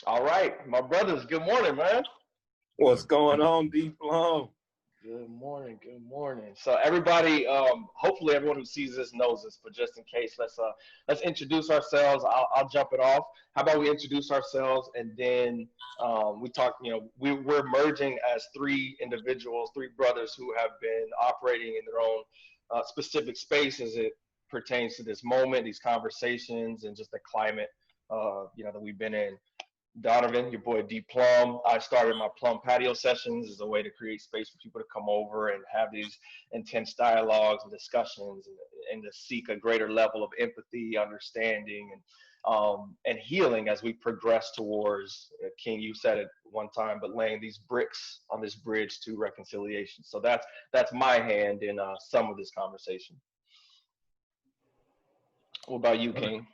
All right, my brothers, good morning, man. What's going on, Plum? Good morning, good morning. So everybody, hopefully everyone who sees this knows this, but just in case, let's introduce ourselves. I'll jump it off. How about we introduce ourselves and then we talk. We're merging as three individuals, three brothers who have been operating in their own specific space as it pertains to this moment, these conversations, and just the climate, that we've been in. Donovan, your boy D Plum. I started my Plum Patio sessions as a way to create space for people to come over and have these intense dialogues and discussions and to seek a greater level of empathy, understanding, and healing as we progress towards, King, you said it one time, but laying these bricks on this bridge to reconciliation. So that's my hand in some of this conversation. What about you, King?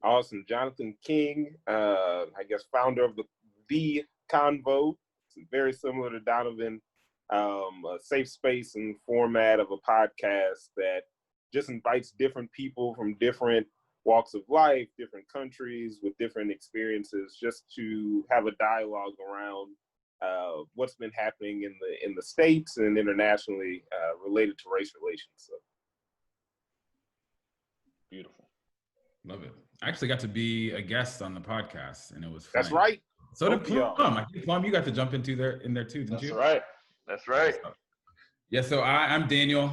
Awesome. Johnathan King, I guess founder of the Convo. It's very similar to Donovan, a safe space and format of a podcast that just invites different people from different walks of life, different countries with different experiences, just to have a dialogue around what's been happening in the States and internationally related to race relations. So. Beautiful. Love it. I actually got to be a guest on the podcast, and it was fun. That's right. So did Plum. I think Plum, you got to jump in there too, didn't you? That's right. Yeah. So I'm Daniel.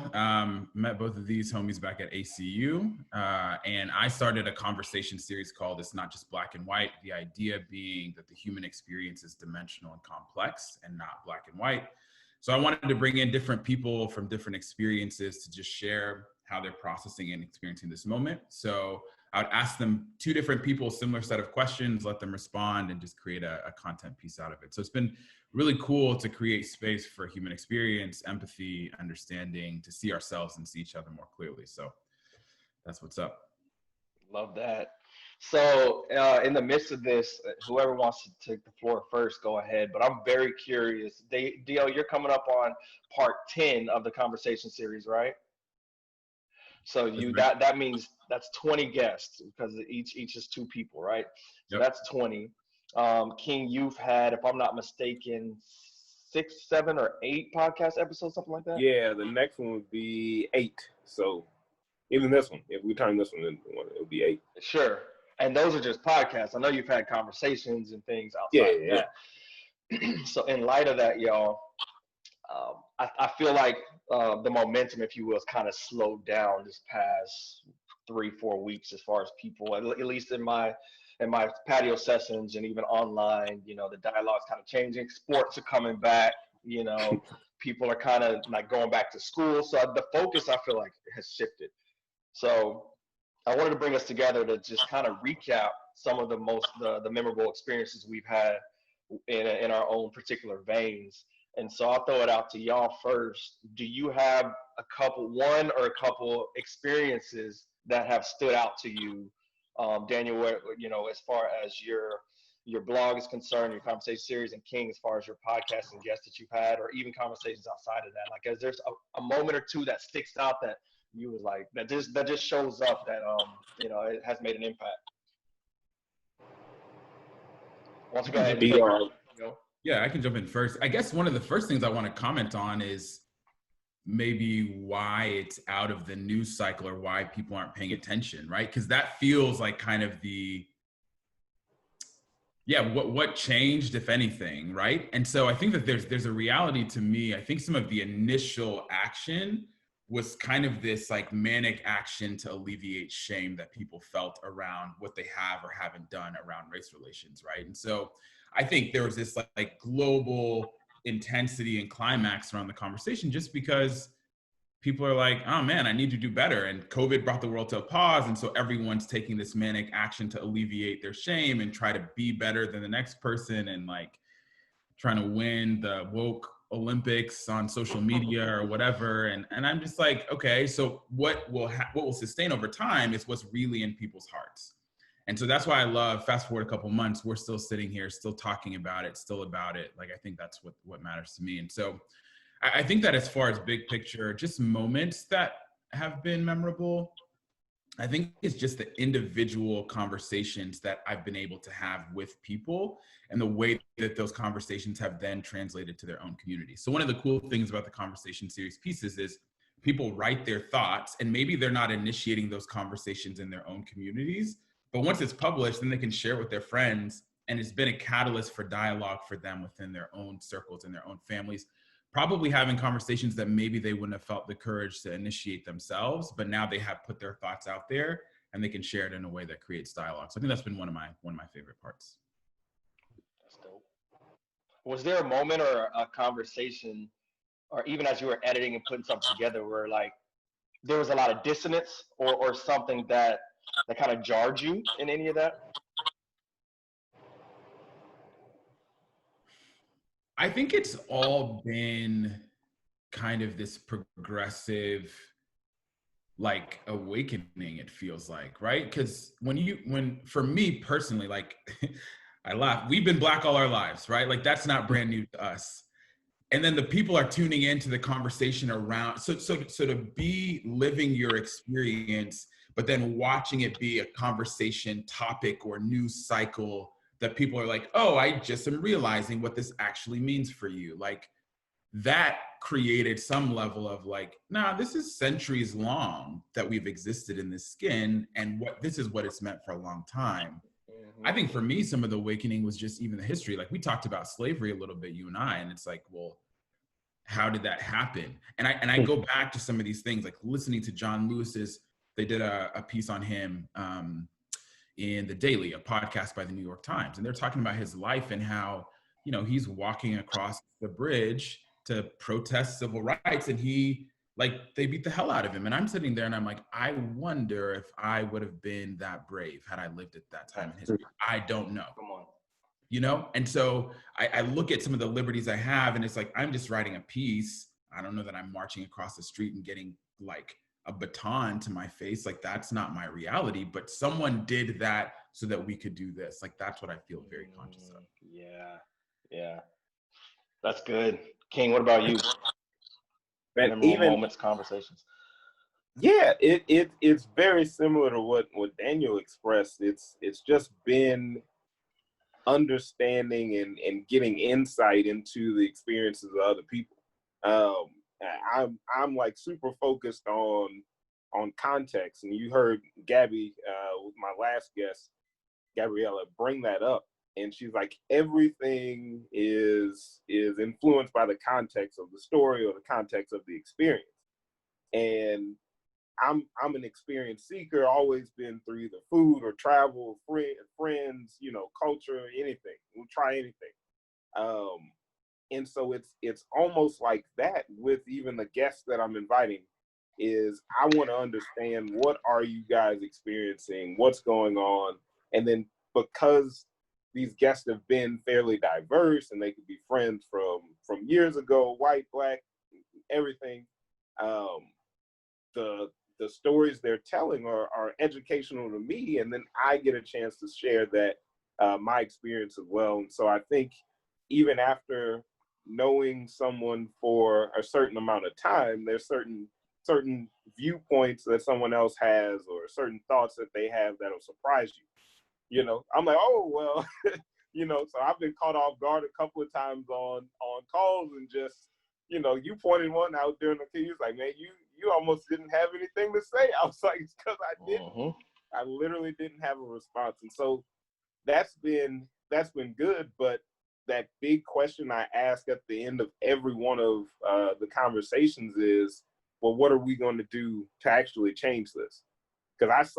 Met both of these homies back at ACU, and I started a conversation series called "It's Not Just Black and White." The idea being that the human experience is dimensional and complex, and not black and white. So I wanted to bring in different people from different experiences to just share how they're processing and experiencing this moment. So I would ask them two different people, similar set of questions, let them respond, and just create a content piece out of it. So it's been really cool to create space for human experience, empathy, understanding, to see ourselves and see each other more clearly. So that's what's up. Love that. So in the midst of this, whoever wants to take the floor first, go ahead. But I'm very curious. Dio, you're coming up on part 10 of the conversation series, right? So that means that's 20 guests because each is two people, right? So Yep. That's 20. King, you've had, if I'm not mistaken, 6, 7, or 8 podcast episodes, something like that? Yeah, the next one would be 8. So even this one, if we turn this one into one, it would be 8. Sure. And those are just podcasts. I know you've had conversations and things outside of that. So in light of that, y'all, I feel like the momentum, if you will, has kind of slowed down this past 3-4 weeks as far as people, at least in my patio sessions and even online, the dialogue's kind of changing. Sports are coming back, people are kind of like going back to school. So the focus, I feel like, has shifted. So I wanted to bring us together to just kind of recap some of the memorable experiences we've had in our own particular veins. And so I'll throw it out to y'all first. Do you have one or a couple experiences that have stood out to you, Daniel, as far as your blog is concerned, your conversation series, and King, as far as your podcast and guests that you've had, or even conversations outside of that? Like, is there a moment or two that sticks out that you was like, that just shows up that, it has made an impact? Why don't you go ahead and take it? Yeah, I can jump in first. I guess one of the first things I want to comment on is maybe why it's out of the news cycle or why people aren't paying attention, right? Because that feels like kind of what changed, if anything, right? And so I think that there's a reality to me. I think some of the initial action was kind of this like manic action to alleviate shame that people felt around what they have or haven't done around race relations, right? And so I think there was this like global intensity and climax around the conversation just because people are like, oh man, I need to do better. And COVID brought the world to a pause. And so everyone's taking this manic action to alleviate their shame and try to be better than the next person and like trying to win the woke Olympics on social media or whatever. And I'm just like, okay, so what will sustain over time is what's really in people's hearts. And so that's why I love, fast forward a couple months, we're still sitting here, still talking about it, still about it. Like, I think that's what matters to me. And so I think that as far as big picture, just moments that have been memorable, I think it's just the individual conversations that I've been able to have with people and the way that those conversations have then translated to their own community. So one of the cool things about the conversation series pieces is people write their thoughts, and maybe they're not initiating those conversations in their own communities, but once it's published, then they can share with their friends, and it's been a catalyst for dialogue for them within their own circles and their own families, probably having conversations that maybe they wouldn't have felt the courage to initiate themselves, but now they have put their thoughts out there and they can share it in a way that creates dialogue. So I think that's been one of my favorite parts. That's dope. Was there a moment or a conversation, or even as you were editing and putting something together, where like there was a lot of dissonance or something that kind of jarred you in any of that? I think it's all been kind of this progressive like awakening, it feels like, right? Because when for me personally, like I laugh, we've been Black all our lives, right? Like that's not brand new to us. And then the people are tuning into the conversation around, so to be living your experience, but then watching it be a conversation topic or news cycle that people are like, oh, I just am realizing what this actually means for you. Like that created some level of like, nah, this is centuries long that we've existed in this skin, and this is what it's meant for a long time. I think for me, some of the awakening was just even the history. Like we talked about slavery a little bit, you and I, and it's like, well, how did that happen? And I go back to some of these things, like listening to John Lewis's, they did a piece on him in The Daily, a podcast by the New York Times. And they're talking about his life and how, you know, he's walking across the bridge to protest civil rights, and they beat the hell out of him. And I'm sitting there and I'm like, I wonder if I would have been that brave had I lived at that time in history. I don't know. Come on. You know? And so I look at some of the liberties I have, and it's like, I'm just writing a piece. I don't know that I'm marching across the street and getting like a baton to my face. Like that's not my reality, but someone did that so that we could do this. Like that's what I feel very conscious of. Yeah. That's good. King, what about you? And even moments, conversations. Yeah, it's very similar to what Daniel expressed. It's just been understanding and getting insight into the experiences of other people. I'm like super focused on context, and you heard Gabby, with my last guest, Gabriella, bring that up. And she's like, everything is influenced by the context of the story or the context of the experience. And I'm an experience seeker, always been through either food or travel, friends, you know, culture, anything. We'll try anything. And so it's almost like that with even the guests that I'm inviting. Is I want to understand, what are you guys experiencing? What's going on? And then because these guests have been fairly diverse, and they could be friends from years ago, white, black, everything. The stories they're telling are educational to me, and then I get a chance to share that my experience as well. And so I think even after knowing someone for a certain amount of time, there's certain viewpoints that someone else has, or certain thoughts that they have that'll surprise you. You know, I'm like, oh, well, you know, so I've been caught off guard a couple of times on calls, and just, you know, you pointed one out during the key. He was like, man, you almost didn't have anything to say. I was like, it's because I didn't. I literally didn't have a response. And so that's been good. But that big question I ask at the end of every one of the conversations is, well, what are we going to do to actually change this? Because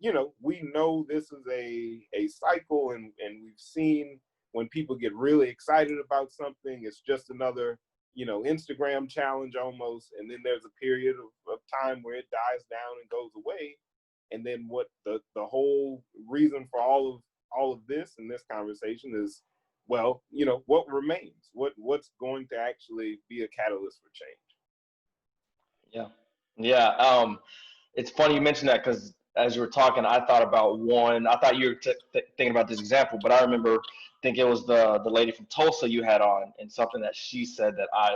you know, we know this is a cycle, and we've seen when people get really excited about something, it's just another, you know, Instagram challenge almost, and then there's a period of time where it dies down and goes away. And then what the whole reason for all of this in this conversation is, well, you know, what remains? What's going to actually be a catalyst for change? Yeah. It's funny you mentioned that, because as you were talking, I thought about one. I thought you were thinking about this example, but I remember thinking it was the lady from Tulsa you had on, and something that she said that I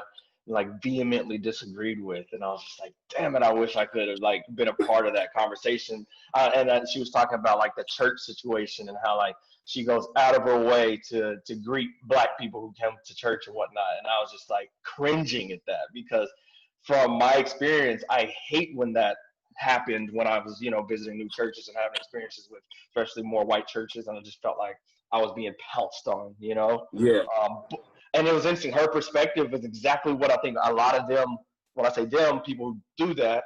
like vehemently disagreed with, and I was just like, damn it, I wish I could have like been a part of that conversation. And then she was talking about like the church situation and how like she goes out of her way to greet Black people who come to church and whatnot, and I was just like cringing at that because from my experience, I hate when that happened when I was, visiting new churches and having experiences with especially more white churches, and I just felt like I was being pounced on, Yeah. And it was interesting. Her perspective is exactly what I think a lot of them, when I say them, people who do that,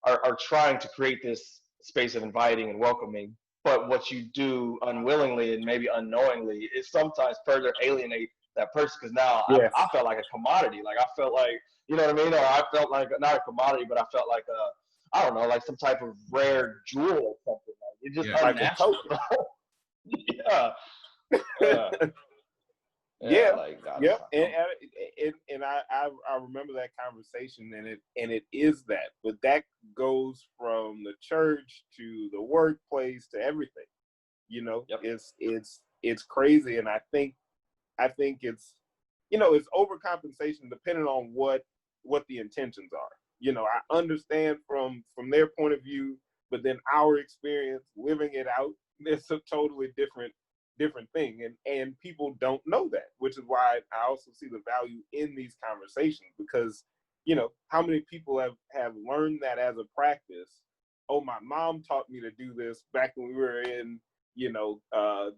are trying to create this space of inviting and welcoming. But what you do unwillingly and maybe unknowingly is sometimes further alienate that person because now Yes. I felt like a commodity. Like I felt like, you know what I mean? Or I felt like not a commodity, but I felt like I don't know, like some type of rare jewel or something. Like it just unnatural. Yeah. Yeah, like, yep, and I remember that conversation, and it is that, but that goes from the church to the workplace to everything, Yep. It's crazy, and I think it's it's overcompensation depending on what the intentions are. I understand from their point of view, but then our experience living it out, it's a totally different thing, and people don't know that, which is why I also see the value in these conversations, because how many people have learned that as a practice. Oh, my mom taught me to do this back when we were in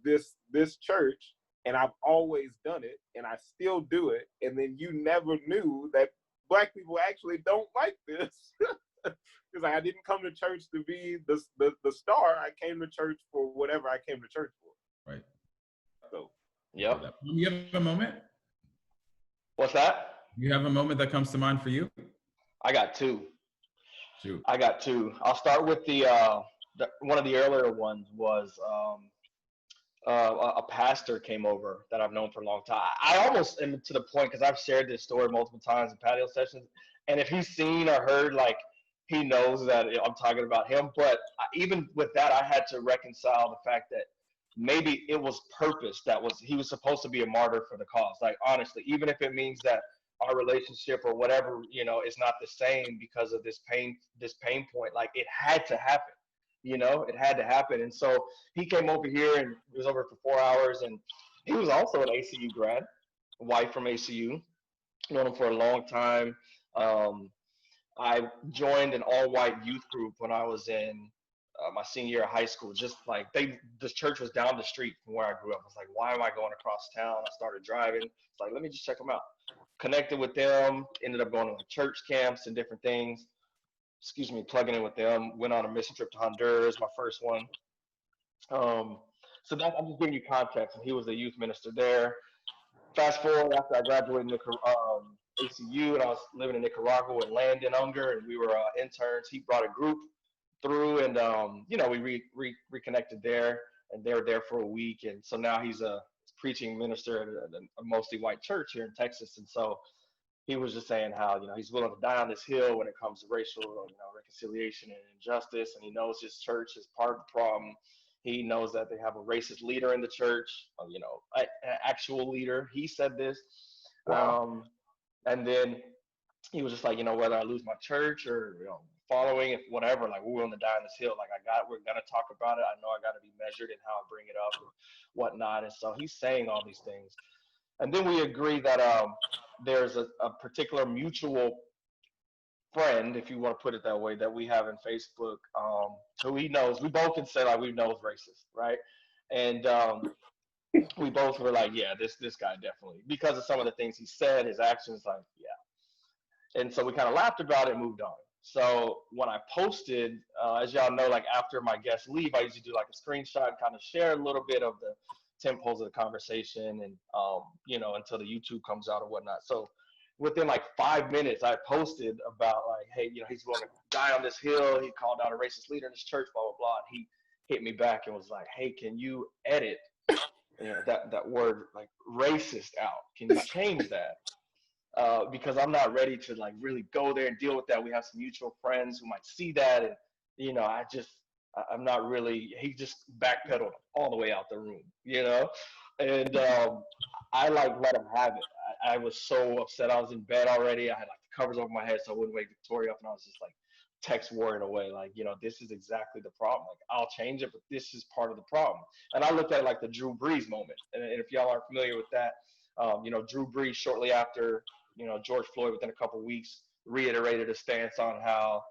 this church, and I've always done it, and I still do it, and then you never knew that Black people actually don't like this. Because I didn't come to church to be the star. I came to church for whatever I came to church for. Right. So, yep. You have a moment? What's that? You have a moment that comes to mind for you? I got two. Shoot. I got two. I'll start with the one of the earlier ones was a pastor came over that I've known for a long time. I almost am to the point because I've shared this story multiple times in patio sessions, and if he's seen or heard, like he knows that I'm talking about him. But even with that, I had to reconcile the fact that maybe it was purpose he was supposed to be a martyr for the cause. Like honestly, even if it means that our relationship or whatever, is not the same because of this pain point, like it had to happen. It had to happen. And so he came over here and he was over for 4 hours, and he was also an ACU grad, white from ACU, known him for a long time. I joined an all-white youth group when I was in my senior year of high school. Just like this church was down the street from where I grew up. I was like, why am I going across town? I started driving. It's like, let me just check them out. Connected with them, ended up going to church camps and different things. Plugging in with them. Went on a mission trip to Honduras, my first one. So that I'm just giving you context. And he was a youth minister there. Fast forward after I graduated ACU, and I was living in Nicaragua with Landon Unger, and we were interns. He brought a group through, and we reconnected there, and they were there for a week. And so now he's a preaching minister at a mostly white church here in Texas. And so he was just saying how he's willing to die on this hill when it comes to racial reconciliation and injustice, and he knows his church is part of the problem. He knows that they have a racist leader in the church, an actual leader. He said this. wow. And then he was just like, whether I lose my church or following, if whatever, like we're willing to die on this hill. Like we're gonna talk about it. I know I got to be measured in how I bring it up and whatnot. And so he's saying all these things, and then we agree that there's a particular mutual friend, if you want to put it that way, that we have in Facebook, who he knows. We both can say like we know is racist, right? And we both were like, yeah, this guy definitely, because of some of the things he said, his actions, like, yeah. And so we kind of laughed about it and moved on. So when I posted, as y'all know, like after my guests leave, I usually do like a screenshot, kind of share a little bit of the tempos of the conversation, and until the YouTube comes out or whatnot. So within like 5 minutes, I posted about like, hey, he's willing to die on this hill. He called out a racist leader in his church, blah blah blah. And he hit me back and was like, hey, can you edit that word like racist out? Can you change that? Because I'm not ready to like really go there and deal with that. We have some mutual friends who might see that, and I'm not really. He just backpedaled all the way out the room, and I like let him have it. I was so upset. I was in bed already. I had like the covers over my head so I wouldn't wake Victoria up, and I was just like text worrying away, like, this is exactly the problem. Like, I'll change it, but this is part of the problem. And I looked at it like the Drew Brees moment. And if y'all aren't familiar with that, Drew Brees shortly after, George Floyd, within a couple of weeks, reiterated a stance on how,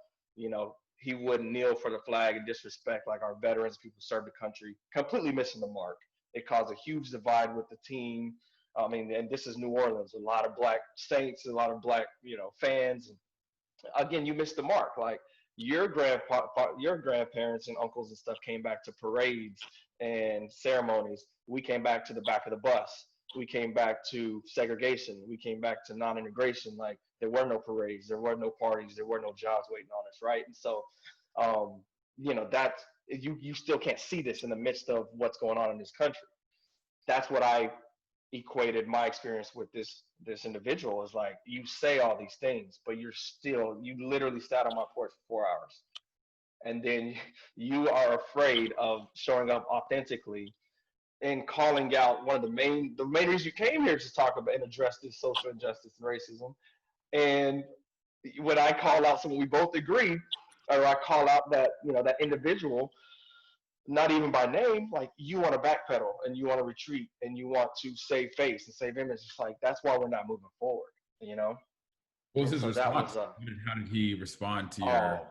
he wouldn't kneel for the flag and disrespect like our veterans, people who served the country, completely missing the mark. It caused a huge divide with the team. I mean, and this is New Orleans, a lot of black saints, a lot of black, fans. And again, you missed the mark. Like your grandparents and uncles and stuff came back to parades and ceremonies. We came back to the back of the bus. We came back to segregation. We came back to non-integration. Like there were no parades, there were no parties, there were no jobs waiting on us, right? And so, that's you still can't see this in the midst of what's going on in this country. That's what I equated my experience with this individual is like, you say all these things, but you literally sat on my porch for 4 hours, and then you are afraid of showing up authentically and calling out one of the main reasons you came here to talk about and address this social injustice and racism. And when I call out someone we both agree, or I call out that that individual, not even by name, like you want to backpedal and you want to retreat and you want to save face and save image. It's like, that's why we're not moving forward, What was his response? How did he respond to your?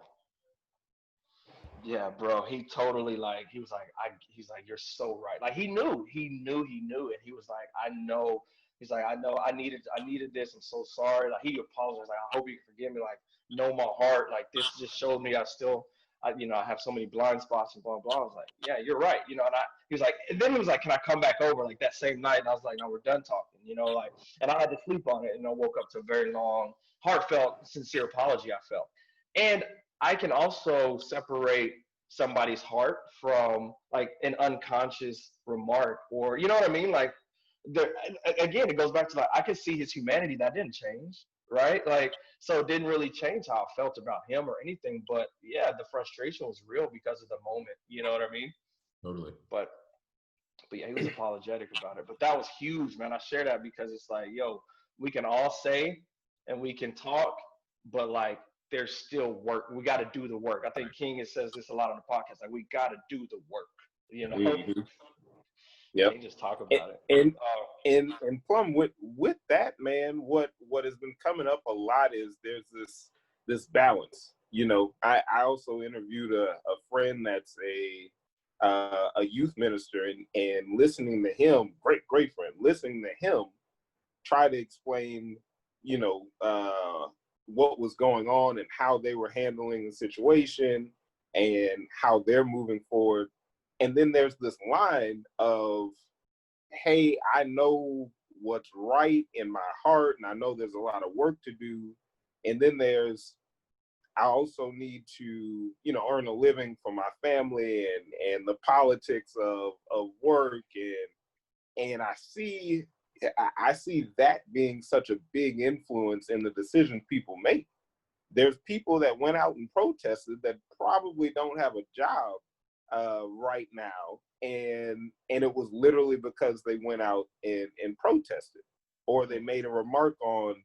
Yeah, bro. He totally he's like, you're so right. Like he knew, and he was like, I know. He's like, I know, I needed this. I'm so sorry. Like he apologized. Like, I hope you can forgive me. Like, know my heart. Like this just showed me I have so many blind spots and blah, blah. I was like, yeah, you're right. And he was like, can I come back over like that same night? And I was like, no, we're done talking, and I had to sleep on it. And I woke up to a very long, heartfelt, sincere apology I felt. And I can also separate somebody's heart from like an unconscious remark, or, you know what I mean? Like again, it goes back to like, I could see his humanity that didn't change. Right? Like, so it didn't really change how I felt about him or anything, but yeah, the frustration was real because of the moment. You know what I mean? Totally. But yeah, he was apologetic about it. But that was huge, man. I share that because it's like, yo, we can all say and we can talk, but like, there's still work. We got to do the work. I think King says this a lot on the podcast. Like, we got to do the work. Mm-hmm. Yeah, just talk about it. And Plum, with that, man, what has been coming up a lot is there's this balance. I also interviewed a friend that's a youth minister, and listening to him, great friend, listening to him try to explain, what was going on and how they were handling the situation and how they're moving forward. And then there's this line of, hey, I know what's right in my heart, and I know there's a lot of work to do. And then I also need to, earn a living for my family and the politics of work. And I see that being such a big influence in the decisions people make. There's people that went out and protested that probably don't have a job right now, and it was literally because they went out and protested, or they made a remark on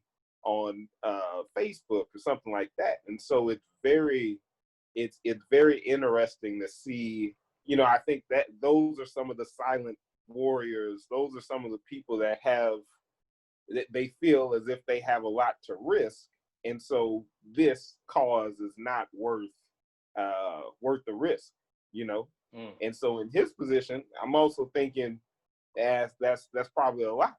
Facebook or something like that. And so it's very interesting to see. I think that those are some of the silent warriors. Those are some of the people that they feel as if they have a lot to risk, and so this cause is not worth the risk. And so in his position, I'm also thinking that's probably a lot,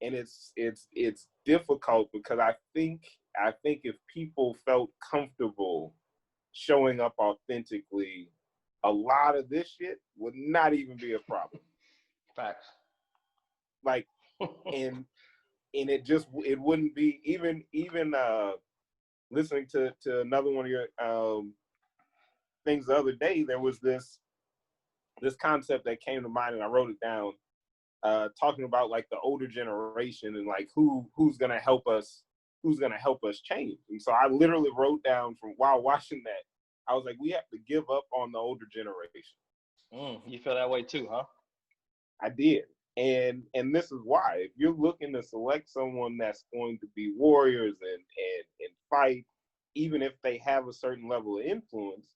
and it's difficult because I think if people felt comfortable showing up authentically, a lot of this shit would not even be a problem. Facts. Like, and it wouldn't be even listening to another one of your things the other day. There was this concept that came to mind, and I wrote it down, talking about like the older generation and like who's gonna help us change. And so I literally wrote down, from while watching that, I was like, we have to give up on the older generation. You feel that way too, huh? I did. And this is why. If you're looking to select someone that's going to be warriors and fight, even if they have a certain level of influence,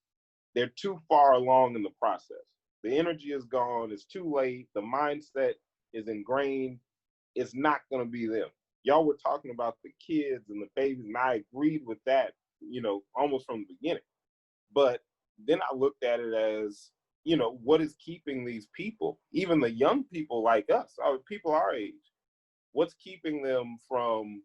they're too far along in the process. The energy is gone. It's too late. The mindset is ingrained. It's not going to be them. Y'all were talking about the kids and the babies, and I agreed with that, almost from the beginning. But then I looked at it as, what is keeping these people, even the young people like us, or people our age, what's keeping them from,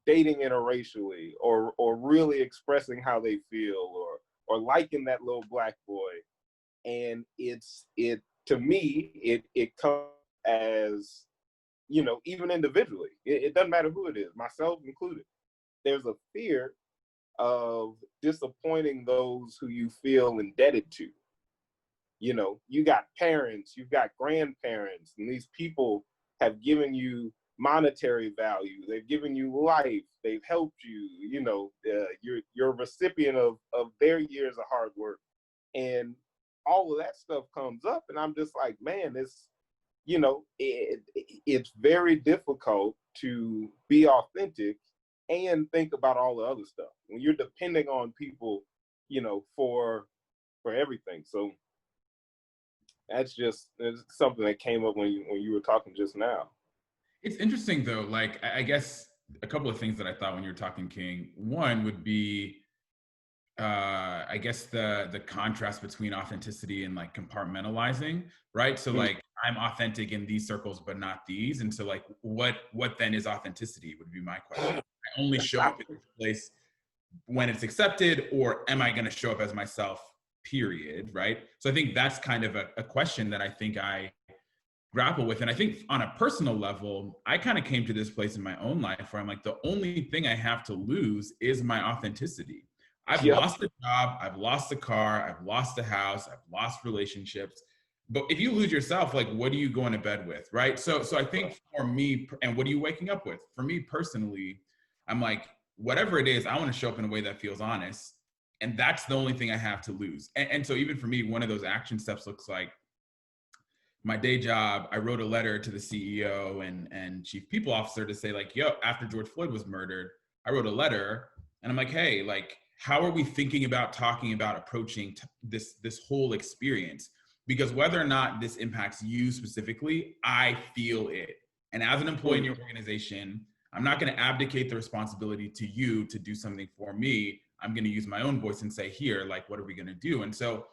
dating interracially or really expressing how they feel or liking that little black boy? And to me, it comes as, even individually, it doesn't matter who it is, myself included. There's a fear of disappointing those who you feel indebted to. You got parents, you've got grandparents, and these people have given you monetary value. They've given you life. They've helped you. You're a recipient of their years of hard work, and all of that stuff comes up. And I'm just like, man, it's very difficult to be authentic and think about all the other stuff when you're depending on people, for everything. So that's just something that came up when you were talking just now. It's interesting though. Like, I guess a couple of things that I thought when you were talking, King. One would be, I guess the contrast between authenticity and like compartmentalizing, right? So like, I'm authentic in these circles, but not these. And so like, what then is authenticity would be my question. I only show up in this place when it's accepted, or am I going to show up as myself, period, right? So I think that's kind of a question that I think I grapple with. And I think on a personal level, I kind of came to this place in my own life where I'm like, the only thing I have to lose is my authenticity. I've lost a job, I've lost a car, I've lost a house, I've lost relationships. But if you lose yourself, like, what are you going to bed with, right? So I think for me, and what are you waking up with? For me personally, I'm like, whatever it is, I want to show up in a way that feels honest. And that's the only thing I have to lose. And so even for me, one of those action steps looks like my day job. I wrote a letter to the CEO and chief people officer to say like, yo, after George Floyd was murdered, I wrote a letter and I'm like, hey, like, how are we thinking about talking about approaching this whole experience? Because whether or not this impacts you specifically, I feel it. And as an employee in your organization, I'm not going to abdicate the responsibility to you to do something for me. I'm going to use my own voice and say, here, like, what are we going to do? And so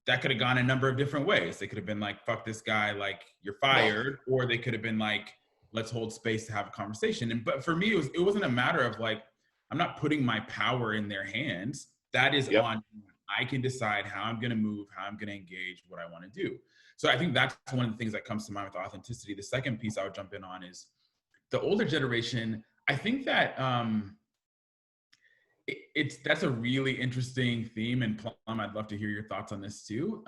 that could have gone a number of different ways. They could have been like, fuck this guy, like, you're fired. Or they could have been like, let's hold space to have a conversation. But for me, it wasn't a matter of like, I'm not putting my power in their hands. That is on me. I can decide how I'm going to move, how I'm going to engage, what I want to do. So I think that's one of the things that comes to mind with authenticity. The second piece I would jump in on is the older generation. I think that that's a really interesting theme, and Plum, I'd love to hear your thoughts on this too.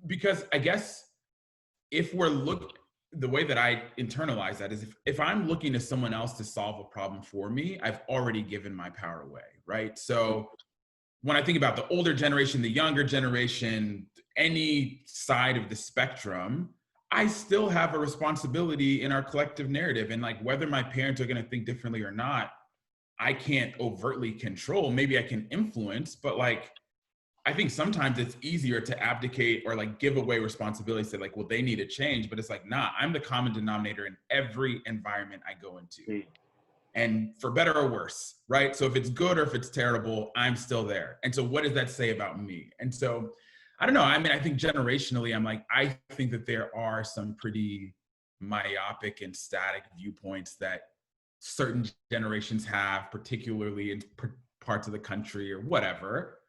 Because I guess if the way that I internalize that is if I'm looking to someone else to solve a problem for me, I've already given my power away, right? So when I think about the older generation, the younger generation, any side of the spectrum, I still have a responsibility in our collective narrative. And like, whether my parents are going to think differently or not, I can't overtly control. Maybe I can influence, but like, I think sometimes it's easier to abdicate or like give away responsibility, say like, well, they need to change. But it's like, nah, I'm the common denominator in every environment I go into. And for better or worse, right? So if it's good or if it's terrible, I'm still there. And so what does that say about me? And so, I don't know. I mean, I think generationally, I'm like, I think that there are some pretty myopic and static viewpoints that certain generations have, particularly in parts of the country or whatever.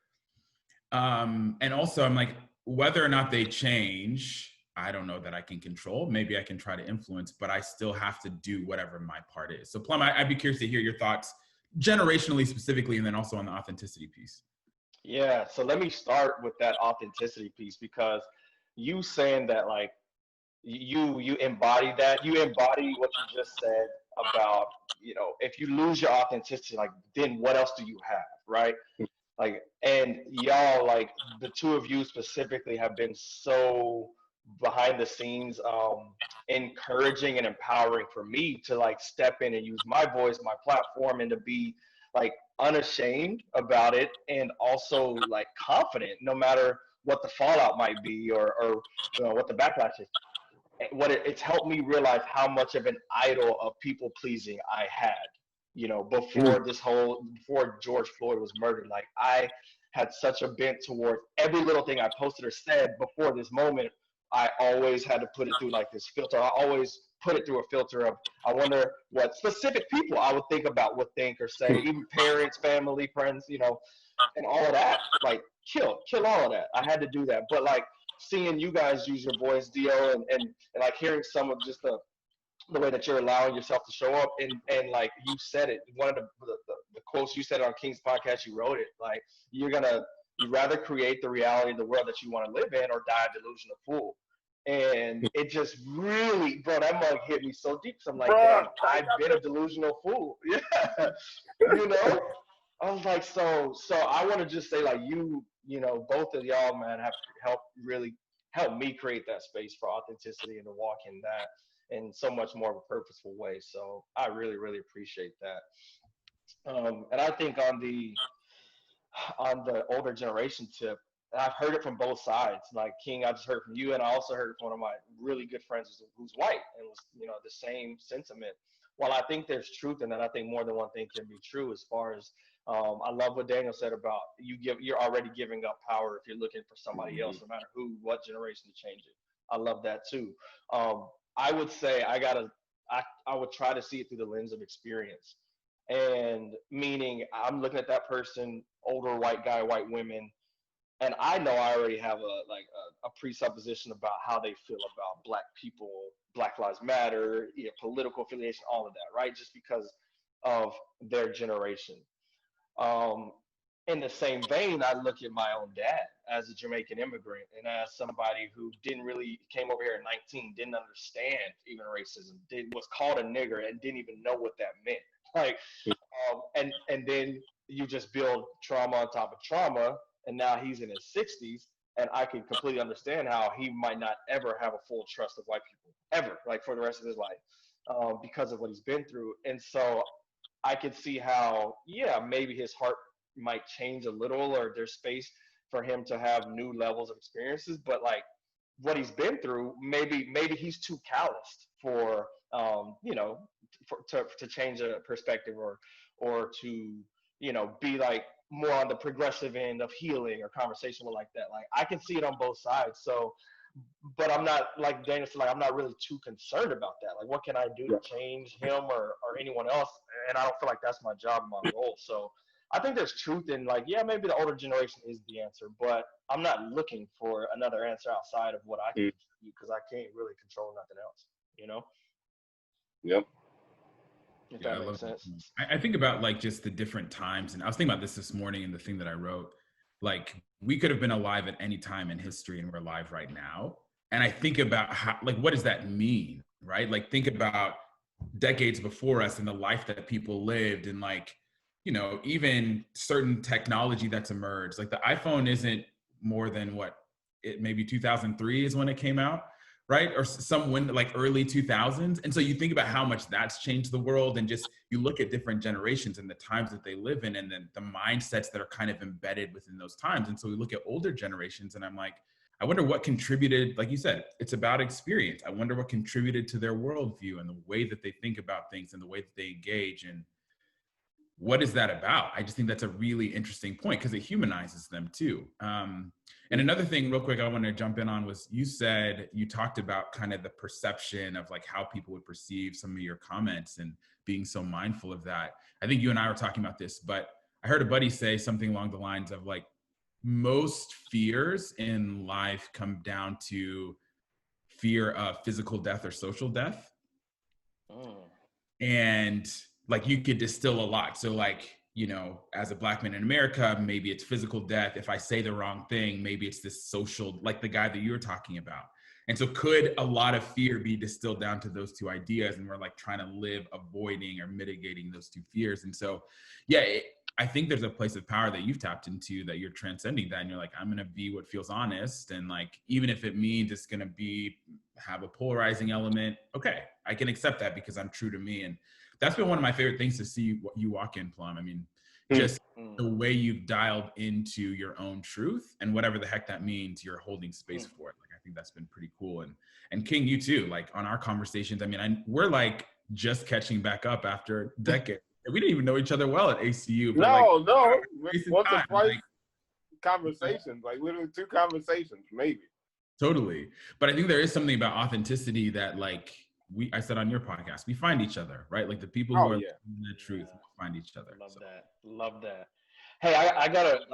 And also I'm like, whether or not they change, I don't know that I can control. Maybe I can try to influence, but I still have to do whatever my part is. So Plum, I'd be curious to hear your thoughts generationally specifically, and then also on the authenticity piece. Yeah, so let me start with that authenticity piece, because you saying that like you embody that, you embody what you just said about, if you lose your authenticity, like then what else do you have, right? Like, and y'all, like the two of you specifically have been so behind the scenes, encouraging and empowering for me to like step in and use my voice, my platform, and to be like unashamed about it, and also like confident no matter what the fallout might be, or what the backlash is. It's helped me realize how much of an idol of people pleasing I had, before before George Floyd was murdered. Like, I had such a bent towards every little thing I posted or said before this moment. I always had to put it through like this filter. I always put it through a filter of, I wonder what specific people I would think about would think or say, even parents, family, friends, and all of that. Like, kill all of that. I had to do that. But like, seeing you guys use your voice, Dio, and like hearing some of just the way that you're allowing yourself to show up, and like you said it, one of the quotes you said on King's podcast, you wrote it, like, you'd rather create the reality of the world that you want to live in or die a delusional fool. And it just really, bro, that mug hit me so deep. So I'm like, damn, I've been a delusional fool. Yeah. I was like, so I want to just say, like, both of y'all, man, have really helped me create that space for authenticity and to walk in that in so much more of a purposeful way. So I really, really appreciate that. And I think on the older generation tip, I've heard it from both sides. Like, King, I just heard from you, and I also heard it from one of my really good friends who's white, and was, the same sentiment. While I think there's truth in that, I think more than one thing can be true. As far as, I love what Daniel said about you're already giving up power if you're looking for somebody else, no matter what generation, to change it. I love that too. I would say I would try to see it through the lens of experience, and meaning I'm looking at that person, older white guy, white women, and I know I already have a presupposition about how they feel about Black people, Black Lives Matter, political affiliation, all of that, right? Just because of their generation. In the same vein, I look at my own dad as a Jamaican immigrant, and as somebody who came over here at 19, didn't understand even racism, was called a nigger and didn't even know what that meant. Like, and then you just build trauma on top of trauma, and now he's in his 60s, and I can completely understand how he might not ever have a full trust of white people, ever, like, for the rest of his life, because of what he's been through. And so I could see how, maybe his heart might change a little, or there's space for him to have new levels of experiences. But like, what he's been through, maybe he's too calloused for, to change a perspective, or to, be like more on the progressive end of healing or conversation like that. Like, I can see it on both sides. So, but I'm not, like Daniel said, like, I'm not really too concerned about that. Like, what can I do to change him or anyone else? And I don't feel like that's my job, my role. So I think there's truth in, like, maybe the older generation is the answer, but I'm not looking for another answer outside of what I can contribute, because I can't really control nothing else, Yep. If that makes sense. I think about, like, just the different times, and I was thinking about this morning in the thing that I wrote. Like, we could have been alive at any time in history, and we're alive right now. And I think about how, like, what does that mean, right? Like, think about decades before us and the life that people lived, and, like, even certain technology that's emerged. Like, the iPhone isn't more than maybe 2003 is when it came out, right? Or like early 2000s. And so you think about how much that's changed the world, and just you look at different generations and the times that they live in, and then the mindsets that are kind of embedded within those times. And so we look at older generations, and I'm like, I wonder what contributed, like you said, it's about experience. I wonder what contributed to their worldview and the way that they think about things and the way that they engage. And what is that about? I just think that's a really interesting point, because it humanizes them too. And another thing real quick I want to jump in on was, you talked about kind of the perception of, like, how people would perceive some of your comments and being so mindful of that. I think you and I were talking about this, but I heard a buddy say something along the lines of, like, most fears in life come down to fear of physical death or social death. And, like, you could distill a lot. So, like, as a Black man in America, maybe it's physical death. If I say the wrong thing, maybe it's this social, like the guy that you were talking about. And so could a lot of fear be distilled down to those two ideas? And we're, like, trying to live avoiding or mitigating those two fears. And so, I think there's a place of power that you've tapped into that you're transcending that. And you're like, I'm going to be what feels honest. And like, even if it means it's going to have a polarizing element, okay, I can accept that because I'm true to me. And that's been one of my favorite things to see what you walk in, Plum. I mean, just the way you've dialed into your own truth and whatever the heck that means, you're holding space for it. Like, I think that's been pretty cool. And King, you too, like on our conversations, I mean, we're like just catching back up after a decade. We didn't even know each other well at ACU. But no. Once or time, twice conversations, like literally 2 conversations, maybe. Totally. But I think there is something about authenticity that, like, I said on your podcast, we find each other, right? Like the people who are in the truth find each other. Love that. Hey, I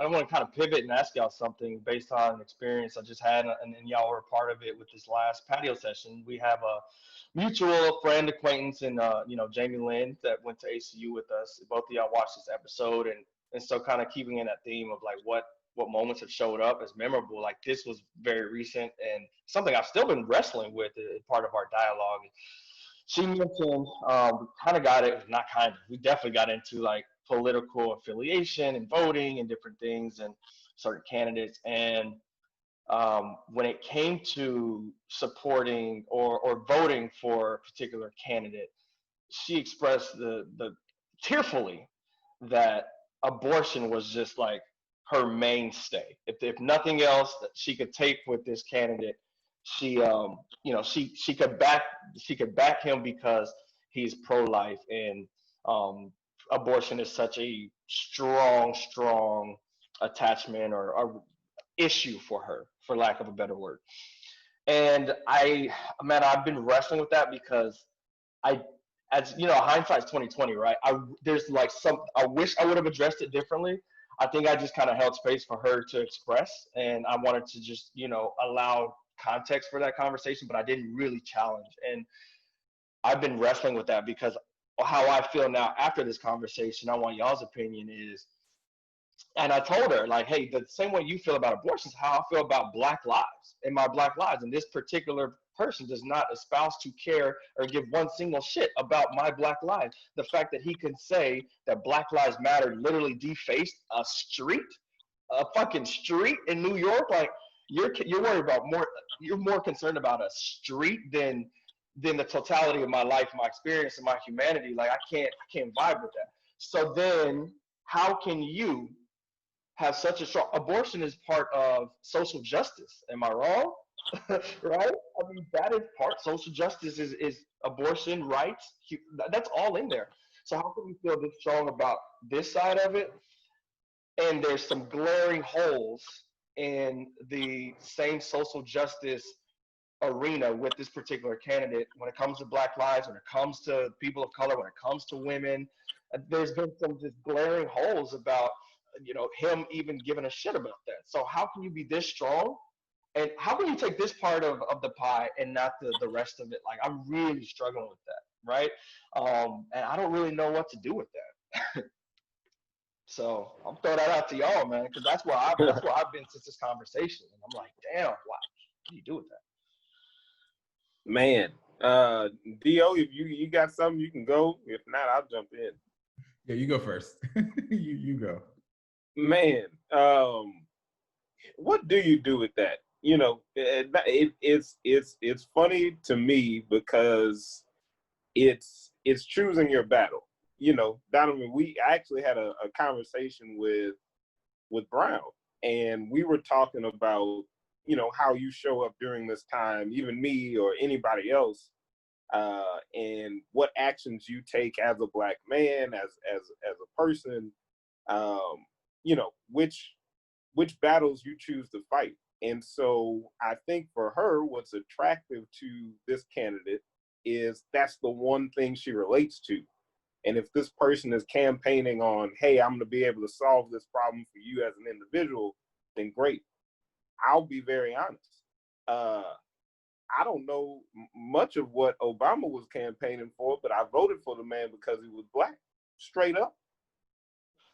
want to kind of pivot and ask y'all something based on an experience I just had, and y'all were a part of it with this last patio session. We have a mutual friend, acquaintance, and Jamie Lynn that went to ACU with us. Both of y'all watched this episode, and so kind of keeping in that theme of like what moments have showed up as memorable. Like this was very recent and something I've still been wrestling with as part of our dialogue. She mentioned we definitely got into like political affiliation and voting and different things and certain candidates. And when it came to supporting or voting for a particular candidate, she expressed the tearfully that abortion was just like her mainstay. If nothing else that she could take with this candidate, she could back him because he's pro-life, and abortion is such a strong attachment or issue for her, for lack of a better word. And I've been wrestling with that because hindsight's 2020, right? There's like I wish I would have addressed it differently. I think I just kind of held space for her to express, and I wanted to just, allow context for that conversation, but I didn't really challenge. And I've been wrestling with that because how I feel now after this conversation, I want y'all's opinion is, and I told her, like, hey, the same way you feel about abortion is how I feel about Black lives and my Black lives. And this particular person does not espouse to care or give one single shit about my Black lives. The fact that he can say that Black Lives Matter literally defaced a fucking street in New York, like you're worried about you're more concerned about a street than the totality of my life, my experience, and my humanity. Like I can't vibe with that. So then how can you have such a strong abortion is part of social justice? Am I wrong? Right? I mean, that is part social justice is abortion rights. That's all in there. So how can you feel this strong about this side of it? And there's some glaring holes in the same social justice arena with this particular candidate when it comes to Black lives, when it comes to people of color, when it comes to women. There's been some just glaring holes about him even giving a shit about that. So how can you be this strong? And how can you take this part of the pie and not the rest of it? Like, I'm really struggling with that, right? And I don't really know what to do with that. So I'm throwing that out to y'all, man, because that's where I've been since this conversation. And I'm like, damn, what do you do with that? Man, D.O., if you got something, you can go. If not, I'll jump in. Yeah, you go first. you go. Man, what do you do with that? It's funny to me because it's choosing your battle. Donovan, we actually had a conversation with Brown, and we were talking about how you show up during this time, even me or anybody else, and what actions you take as a Black man, as a person, which battles you choose to fight. And so I think for her, what's attractive to this candidate is that's the one thing she relates to. And if this person is campaigning on, hey, I'm going to be able to solve this problem for you as an individual, then great. I'll be very honest. I don't know much of what Obama was campaigning for, but I voted for the man because he was Black, straight up,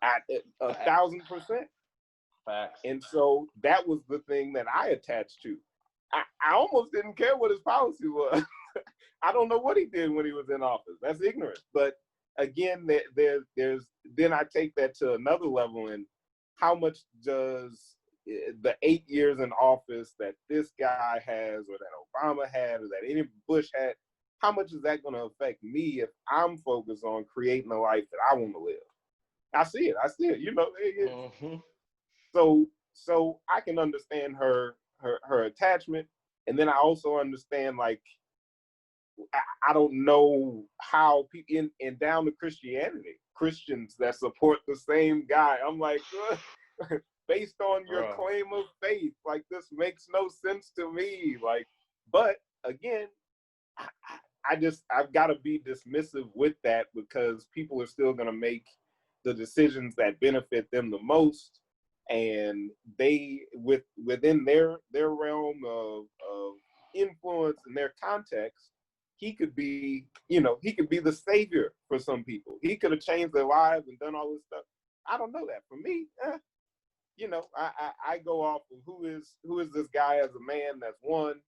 at 1,000%. Facts. And so that was the thing that I attached to. I almost didn't care what his policy was. I don't know what he did when he was in office. That's ignorant. But again, there's then I take that to another level, and how much does the 8 years in office that this guy has, or that Obama had, or that any Bush had, how much is that going to affect me if I'm focused on creating a life that I want to live? I see it, you know. So I can understand her attachment, and then I also understand, like, I don't know how people in down to Christians that support the same guy. I'm like, based on your claim of faith, like, this makes no sense to me. Like, but again, I've got to be dismissive with that, because people are still going to make the decisions that benefit them the most, and they within their realm of influence and their context, he could be the savior for some people. He could have changed their lives and done all this stuff. I don't know that. For me, you know, I go off of who is this guy as a man, that's one,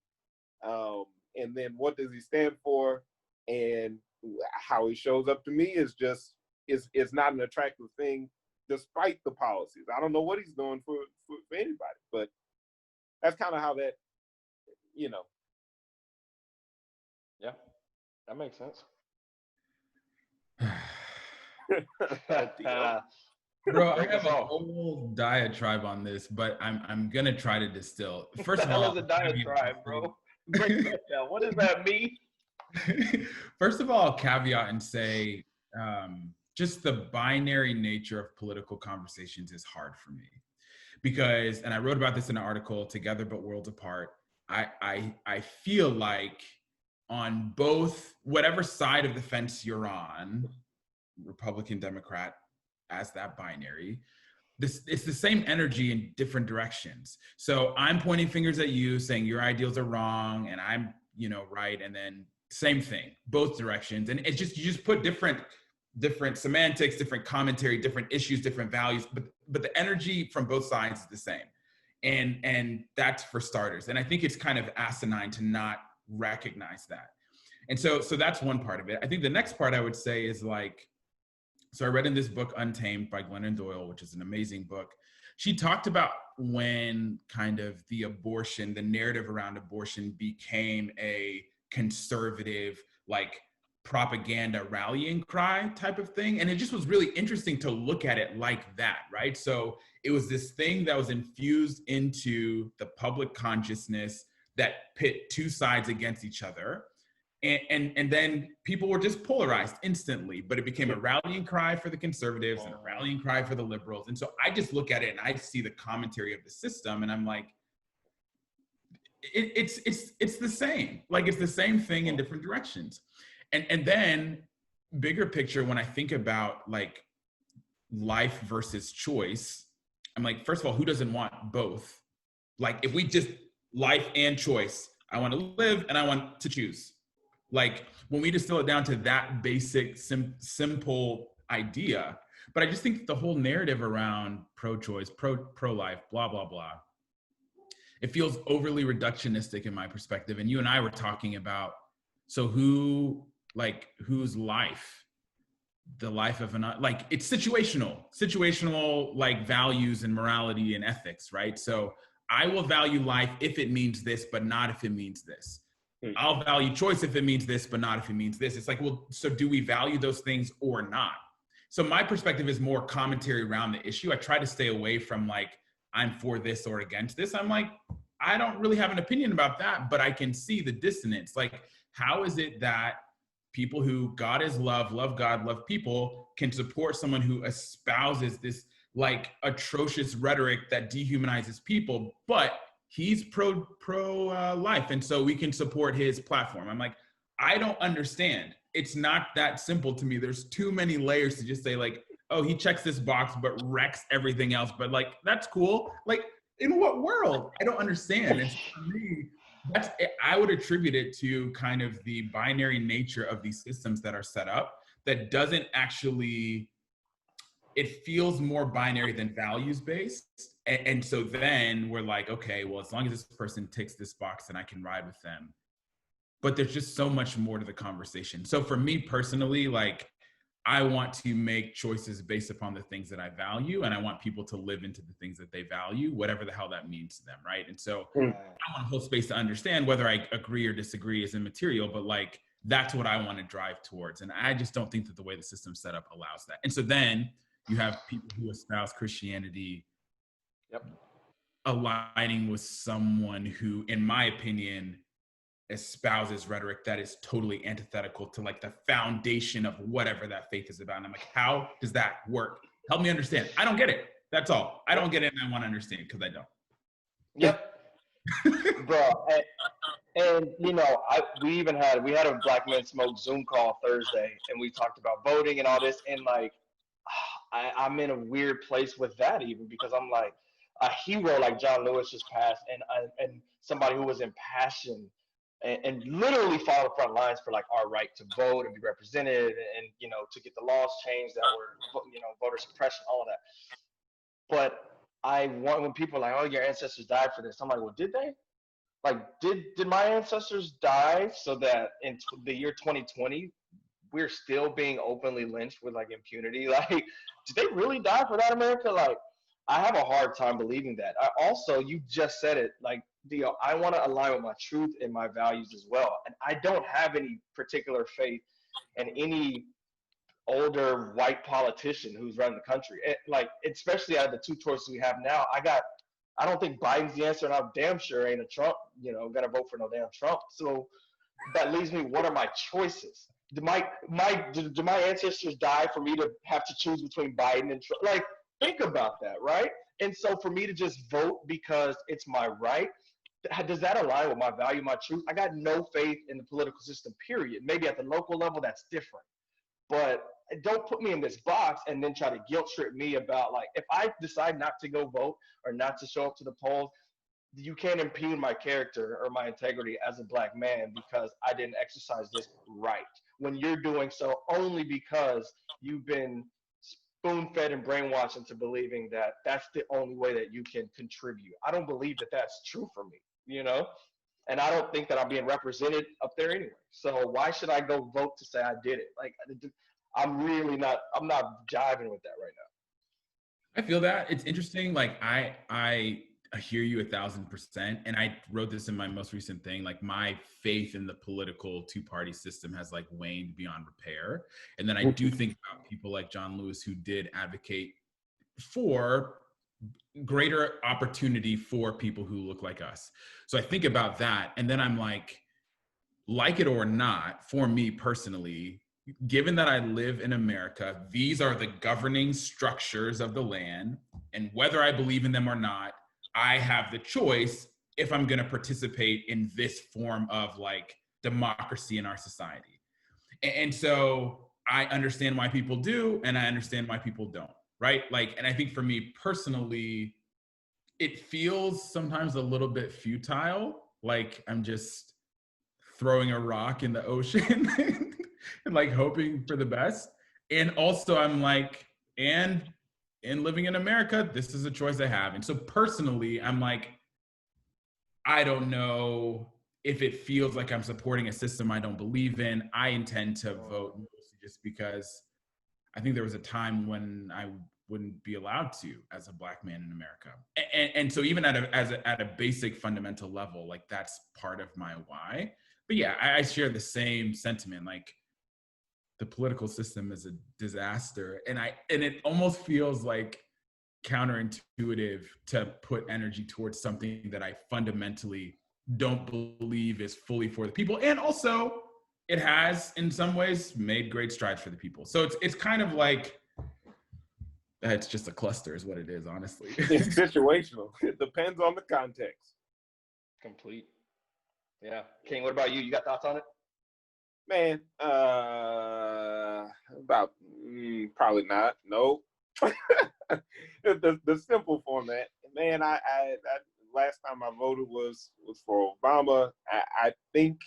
and then what does he stand for, and how he shows up to me is not an attractive thing, despite the policies. I don't know what he's doing for anybody, but that's kind of how that, you know. Yeah, that makes sense. Bro, I have a whole diatribe on this, but I'm gonna try to distill. First of all, what the hell is a diatribe, bro? Break that down. What does that mean? First of all, I'll caveat and say, just the binary nature of political conversations is hard for me, because, and I wrote about this in an article, Together but Worlds Apart. I feel like on both, whatever side of the fence you're on, Republican, Democrat, as that binary, it's the same energy in different directions. So I'm pointing fingers at you, saying your ideals are wrong, and I'm, you know, right, and then same thing, both directions. And it's just, you just put different semantics, different commentary, different issues, different values, but the energy from both sides is the same. And that's for starters. And I think it's kind of asinine to not recognize that. And so that's one part of it. I think the next part I would say is, like, so I read in this book, Untamed, by Glennon Doyle, which is an amazing book. She talked about when kind of the narrative around abortion became a conservative, like, propaganda rallying cry type of thing. And it just was really interesting to look at it like that, right? So it was this thing that was infused into the public consciousness that pit two sides against each other. And then people were just polarized instantly, but it became a rallying cry for the conservatives and a rallying cry for the liberals. And so I just look at it and I see the commentary of the system, and I'm like, it's the same. Like, it's the same thing in different directions. And then bigger picture, when I think about, like, life versus choice, I'm like, first of all, who doesn't want both? Like, if we just life and choice, I want to live and I want to choose. Like, when we distill it down to that basic, simple idea. But I just think the whole narrative around pro-choice, pro-life, blah, blah, blah, it feels overly reductionistic in my perspective. And you and I were talking about, so whose life, the life of like, it's situational, like, values and morality and ethics, right? So I will value life if it means this, but not if it means this. I'll value choice if it means this, but not if it means this. It's like, well, so do we value those things or not? So my perspective is more commentary around the issue. I try to stay away from, like, I'm for this or against this. I'm like, I don't really have an opinion about that, but I can see the dissonance. Like, how is it that people who God is love God, love people, can support someone who espouses this, like, atrocious rhetoric that dehumanizes people, but he's pro life, and so we can support his platform? I'm like, I don't understand. It's not that simple to me. There's too many layers to just say, like, oh, he checks this box but wrecks everything else. But, like, that's cool. Like, in what world? I don't understand. And so for me, I would attribute it to kind of the binary nature of these systems that are set up, that doesn't actually, it feels more binary than values based. And so then we're like, okay, well, as long as this person ticks this box, then I can ride with them. But there's just so much more to the conversation. So for me personally, like, I want to make choices based upon the things that I value, and I want people to live into the things that they value, whatever the hell that means to them, right? And so I want a whole space to understand whether I agree or disagree is immaterial, but like that's what I want to drive towards. And I just don't think that the way the system's set up allows that. And so then you have people who espouse Christianity aligning with someone who, in my opinion, espouses rhetoric that is totally antithetical to like the foundation of whatever that faith is about. And I'm like, how does that work? Help me understand. I don't get it. That's all. I don't get it, and I want to understand because I don't. Yep. Bro, and you know, we had a Black Men Smoke Zoom call Thursday, and we talked about voting and all this, and like I'm in a weird place with that, even because I'm like, a hero like John Lewis just passed, and somebody who was impassioned and literally fought the front lines for like our right to vote and be represented, and you know, to get the laws changed that were, you know, voter suppression, all of that. But when people are like, oh, your ancestors died for this, I'm like, well, did they? Like, did my ancestors die so that in the year 2020 we're still being openly lynched with like impunity? Like, did they really die for that, America? Like, I have a hard time believing that. You just said it, like, I want to align with my truth and my values as well. And I don't have any particular faith in any older white politician who's running the country. Like, especially out of the two choices we have now, I don't think Biden's the answer, and I'm damn sure ain't a Trump, you know, gonna vote for no damn Trump. So that leaves me, what are my choices? Do my ancestors die for me to have to choose between Biden and Trump? Like, think about that, right? And so for me to just vote because it's my right, does that align with my value, my truth? I got no faith in the political system, period. Maybe at the local level, that's different. But don't put me in this box and then try to guilt trip me about, like, if I decide not to go vote or not to show up to the polls, you can't impugn my character or my integrity as a Black man because I didn't exercise this right, when you're doing so only because you've been spoon-fed and brainwashed into believing that that's the only way that you can contribute. I don't believe that that's true for me, you know? And I don't think that I'm being represented up there anyway. So why should I go vote to say I did it? Like, I'm not jiving with that right now. I feel that. It's interesting. Like, I hear you 1,000%. And I wrote this in my most recent thing. Like, my faith in the political two-party system has like waned beyond repair. And then I do think about people like John Lewis, who did advocate for greater opportunity for people who look like us. So I think about that. And then I'm like it or not, for me personally, given that I live in America, these are the governing structures of the land. And whether I believe in them or not, I have the choice if I'm going to participate in this form of like democracy in our society. And so I understand why people do, and I understand why people don't, right? Like, and I think for me personally, it feels sometimes a little bit futile. Like I'm just throwing a rock in the ocean and like hoping for the best. And also I'm like, and in living in America, this is a choice I have. And so personally, I'm like, I don't know if it feels like I'm supporting a system I don't believe in. I intend to vote mostly just because I think there was a time when I wouldn't be allowed to as a Black man in America. And so even at a basic fundamental level, like that's part of my why. But yeah, I share the same sentiment. Like the political system is a disaster. And it almost feels like counterintuitive to put energy towards something that I fundamentally don't believe is fully for the people. And also it has in some ways made great strides for the people. So it's kind of like, it's just a cluster is what it is, honestly. It's situational. It depends on the context. Complete. Yeah. King, what about you? You got thoughts on it? Man, about probably not. No. the simple format. Man, I last time I voted was for Obama. I think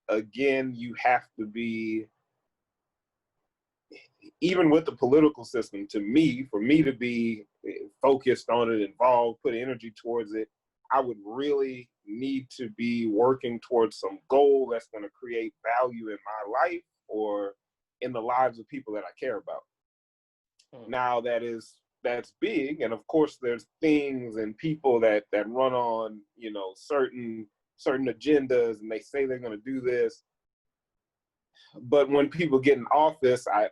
again you have to be, even with the political system, for me to be focused on it, involved, put energy towards it, I would really need to be working towards some goal that's going to create value in my life, or in the lives of people that I care about. Now that's big, and of course there's things and people that run on, you know, certain agendas, and they say they're going to do this. But when people get in office, I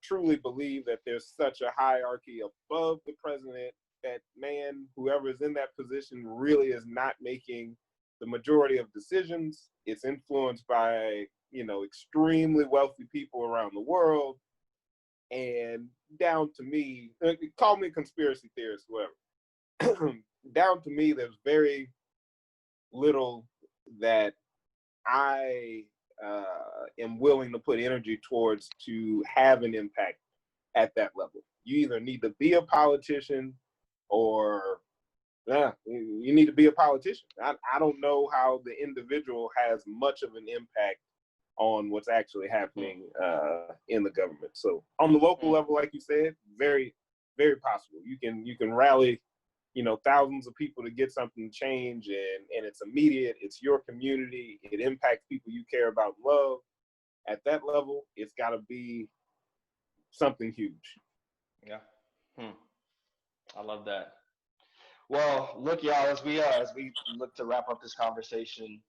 truly believe that there's such a hierarchy above the president that, man, whoever is in that position really is not making the majority of decisions. It's influenced by, you know, extremely wealthy people around the world. And down to me, call me a conspiracy theorist, whoever. Down to me, there's very little that I am willing to put energy towards to have an impact at that level. You either need to be a politician or you need to be a politician. I don't know how the individual has much of an impact on what's actually happening in the government. So on the local level, like you said, very, very possible. You can rally, you know, thousands of people to get something changed, and it's immediate. It's your community. It impacts people you care about and love. At that level, it's got to be something huge. Yeah. I love that. Well, look, y'all, as we look to wrap up this conversation,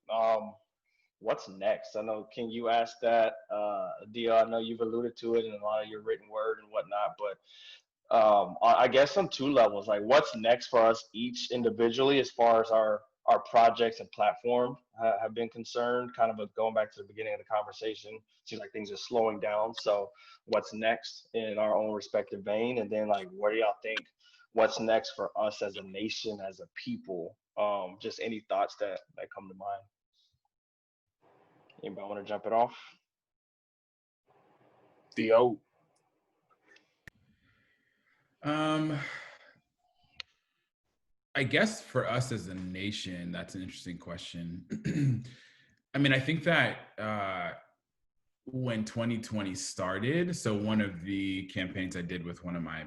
what's next? I know, King, you asked that. Dia, I know you've alluded to it in a lot of your written word and whatnot, but I guess on two levels, like what's next for us each individually as far as our projects and platform have been concerned, kind of going back to the beginning of the conversation. Seems like things are slowing down. So what's next in our own respective vein? And then like, what do y'all think? What's next for us as a nation, as a people? Just any thoughts that come to mind. Anybody want to jump it off? Theo. I guess for us as a nation, that's an interesting question. I mean, I think that when 2020 started, so one of the campaigns I did with one of my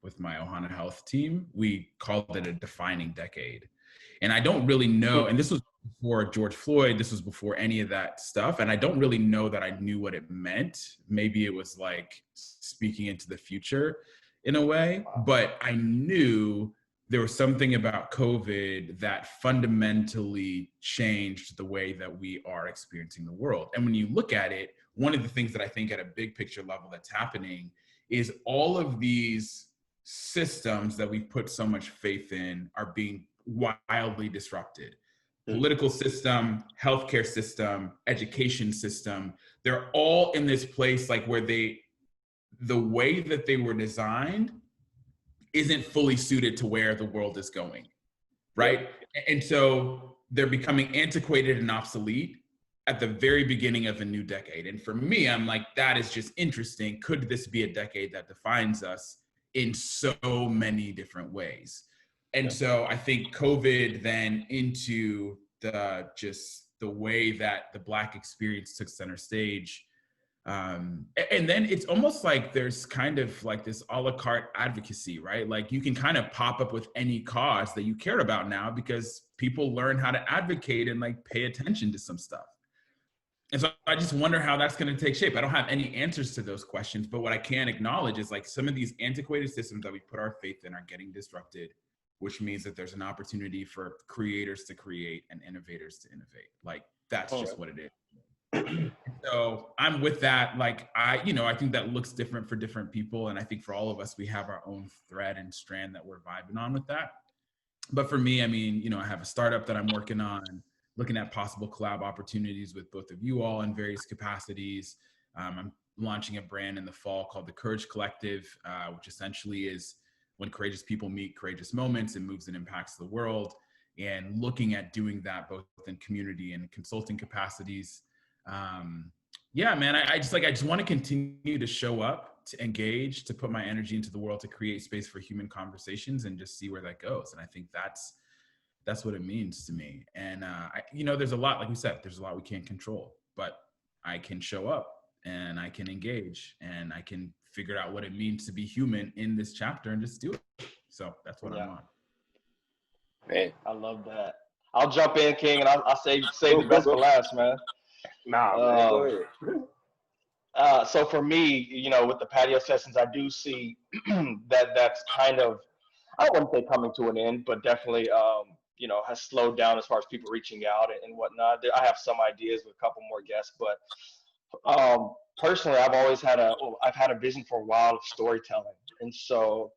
with my Ohana Health team, we called it a defining decade. And I don't really know, and this was before George Floyd, this was before any of that stuff, and I don't really know that I knew what it meant. Maybe it was like speaking into the future in a way, but I knew there was something about COVID that fundamentally changed the way that we are experiencing the world. And when you look at it, one of the things that I think at a big picture level that's happening is all of these systems that we've put so much faith in are being wildly disrupted. Political system, healthcare system, education system, they're all in this place like where the way that they were designed isn't fully suited to where the world is going, right? And so they're becoming antiquated and obsolete at the very beginning of a new decade. And for me, I'm like, that is just interesting. Could this be a decade that defines us in so many different ways? And so I think COVID then into the way that the Black experience took center stage. And then it's almost like there's kind of like this a la carte advocacy, right? Like you can kind of pop up with any cause that you care about now because people learn how to advocate and like pay attention to some stuff. And so I just wonder how that's going to take shape. I don't have any answers to those questions, but what I can acknowledge is like some of these antiquated systems that we put our faith in are getting disrupted, which means that there's an opportunity for creators to create and innovators to innovate. Like that's just what it is. So I'm with that. Like I think that looks different for different people. And I think for all of us, we have our own thread and strand that we're vibing on with that. But for me, I mean, I have a startup that I'm working on, looking at possible collab opportunities with both of you all in various capacities. I'm launching a brand in the fall called the Courage Collective, which essentially is when courageous people meet courageous moments and moves and impacts the world, and looking at doing that both in community and consulting capacities. Yeah, man, I just want to continue to show up, to engage, to put my energy into the world, to create space for human conversations and just see where that goes. And I think that's what it means to me. And, there's a lot, like we said, there's a lot we can't control, but I can show up and I can engage and I can figure out what it means to be human in this chapter and just do it. So that's what I'm on. Man, I love that. I'll jump in, King, and I'll save the best for last, man. Man, go ahead. So for me, with the patio sessions, I do see that's kind of, I don't want to say coming to an end, but definitely, has slowed down as far as people reaching out and whatnot. I have some ideas with a couple more guests, but personally, I've had a vision for a while of storytelling, and so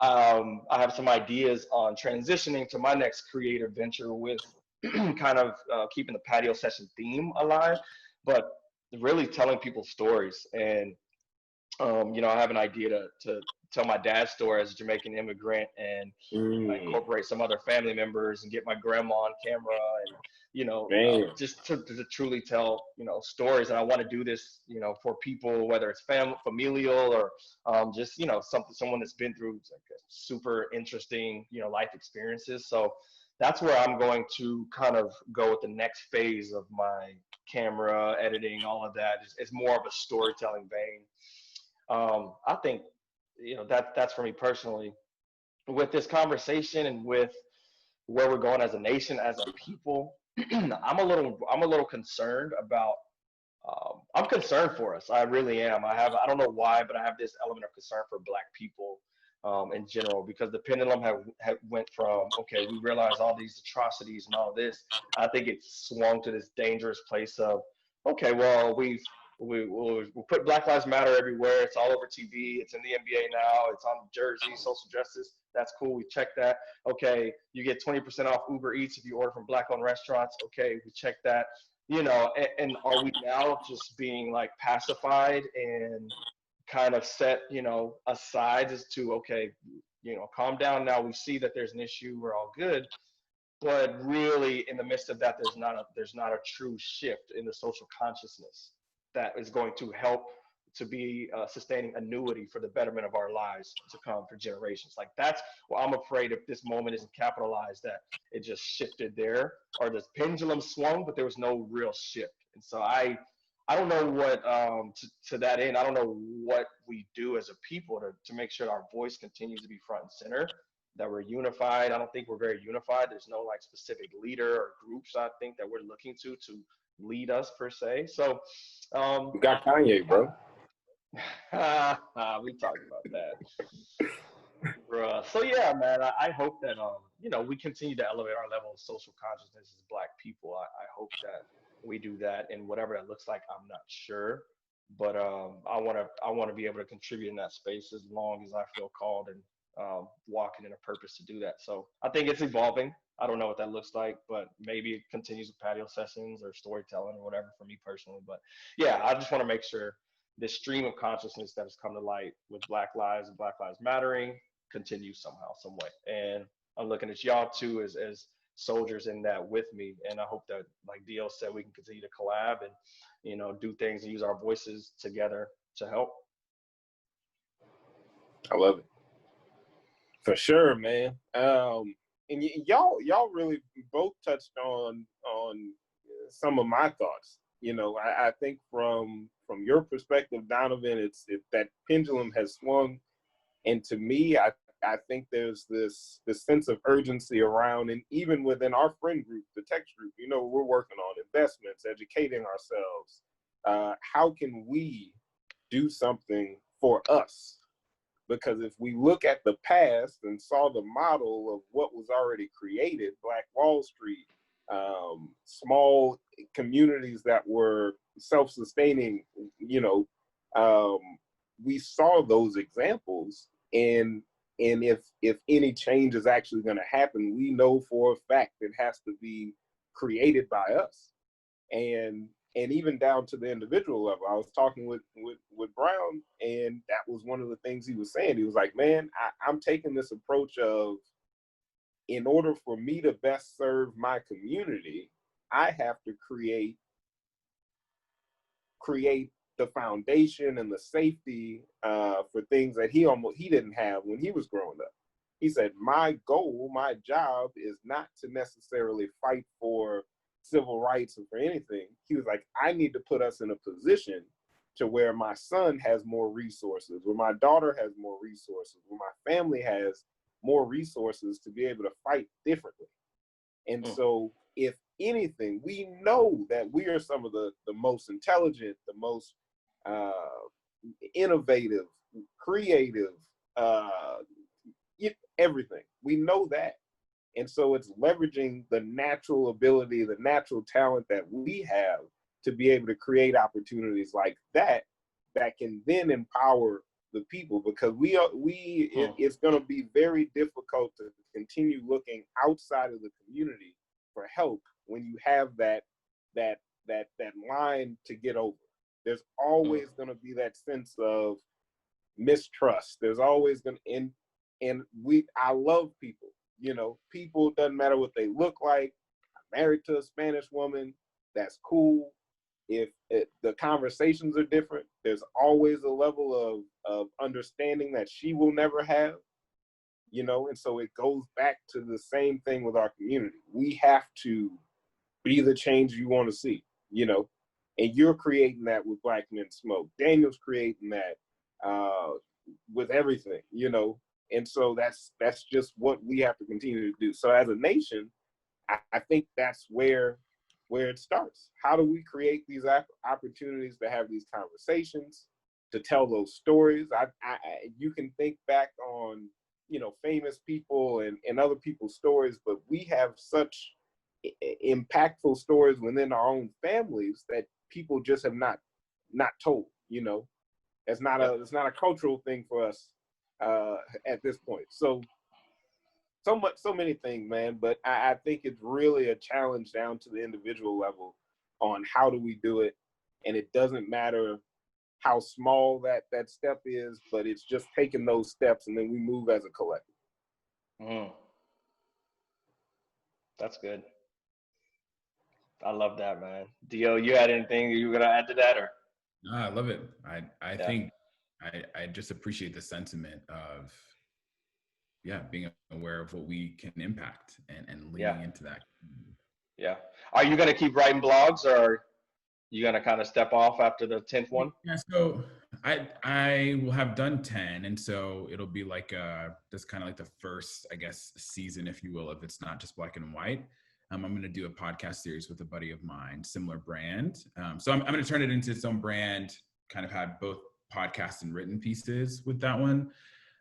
I have some ideas on transitioning to my next creative venture with kind of keeping the patio session theme alive, but really telling people stories. And I have an idea to tell my dad's story as a Jamaican immigrant and incorporate some other family members and get my grandma on camera and, just to truly tell, stories. And I want to do this, for people, whether it's familial or just, someone that's been through like super interesting, life experiences. So that's where I'm going to kind of go with the next phase of my camera editing, all of that. It's more of a storytelling vein. I think, that's for me personally. With this conversation and with where we're going as a nation, as a people, I'm a little concerned about. I'm concerned for us. I really am. I don't know why, but I have this element of concern for Black people in general, because the pendulum have went from, okay, we realize all these atrocities and all this. I think it swung to this dangerous place of, okay, well, we put Black Lives Matter everywhere. It's all over TV. It's in the NBA now. It's on jersey, social justice. That's cool. We check that. Okay, you get 20% off Uber Eats if you order from Black-owned restaurants. Okay, we check that. And are we now just being like pacified and kind of set, aside as to, okay, calm down now. We see that there's an issue. We're all good. But really, in the midst of that, there's not a true shift in the social consciousness that is going to help to be sustaining annuity for the betterment of our lives to come for generations. Like that's what I'm afraid, if this moment isn't capitalized, that it just shifted there, or this pendulum swung, but there was no real shift. And so I don't know what, to that end, I don't know what we do as a people to make sure our voice continues to be front and center, that we're unified. I don't think we're very unified. There's no like specific leader or groups, I think, that we're looking to lead us per se. So we got Kanye, bro. we talked about that. Bruh. So yeah, man, I hope that we continue to elevate our level of social consciousness as Black people. I hope that we do that, and whatever that looks like, I'm not sure, but I want to be able to contribute in that space as long as I feel called and walking in a purpose to do that. So I think it's evolving. I don't know what that looks like, but maybe it continues with patio sessions or storytelling or whatever for me personally. But yeah, I just want to make sure this stream of consciousness that has come to light with Black Lives and Black Lives Mattering continues somehow, some way. And I'm looking at y'all too as soldiers in that with me. And I hope that, like DL said, we can continue to collab and, do things and use our voices together to help. I love it. For sure, man. And y'all really both touched on some of my thoughts. I think from your perspective, Donovan, it's that pendulum has swung, and to me, I think there's this sense of urgency around, and even within our friend group, the text group, we're working on investments, educating ourselves. How can we do something for us? Because if we look at the past and saw the model of what was already created, Black Wall Street, small communities that were self-sustaining, we saw those examples. And if any change is actually going to happen, we know for a fact it has to be created by us. And even down to the individual level. I was talking with Brown, and that was one of the things he was saying. He was like, man, I'm taking this approach of, in order for me to best serve my community, I have to create the foundation and the safety for things that he didn't have when he was growing up. He said, my goal, my job is not to necessarily fight for civil rights or for anything. He was like, I need to put us in a position to where my son has more resources, where my daughter has more resources, where my family has more resources to be able to fight differently. And so if anything, we know that we are some of the most intelligent, the most innovative, creative, everything. We know that. And so it's leveraging the natural ability, the natural talent that we have to be able to create opportunities like that can then empower the people, because it's going to be very difficult to continue looking outside of the community for help when you have that line to get over. There's always going to be that sense of mistrust. There's always going to, I love people. People, doesn't matter what they look like. I'm married to a Spanish woman. That's cool. If the conversations are different, there's always a level of understanding that she will never have, and so it goes back to the same thing with our community. We have to be the change you want to see, and you're creating that with Black Men Smoke. Daniel's creating that with everything, and so that's just what we have to continue to do. So as a nation, I think that's where it starts. How do we create these opportunities to have these conversations, to tell those stories? You can think back on, famous people and other people's stories, but we have such impactful stories within our own families that people just have not told. It's not a cultural thing for us at this point. So many things, man. But I think it's really a challenge down to the individual level on how do we do it. And it doesn't matter how small that step is, but it's just taking those steps and then we move as a collective. That's good. I love that, man. Dio, you had anything you were gonna add to that, or? No, I love it. I think I just appreciate the sentiment of being aware of what we can impact and leaning into that. Yeah. Are you gonna keep writing blogs, or are you gonna kind of step off after the 10th one? Yeah, so I will have done 10, and so it'll be like that's kind of like the first, I guess, season, if you will, if it's not just Black and White. I'm going to do a podcast series with a buddy of mine, similar brand. So I'm going to turn it into its own brand, kind of had both podcast and written pieces with that one.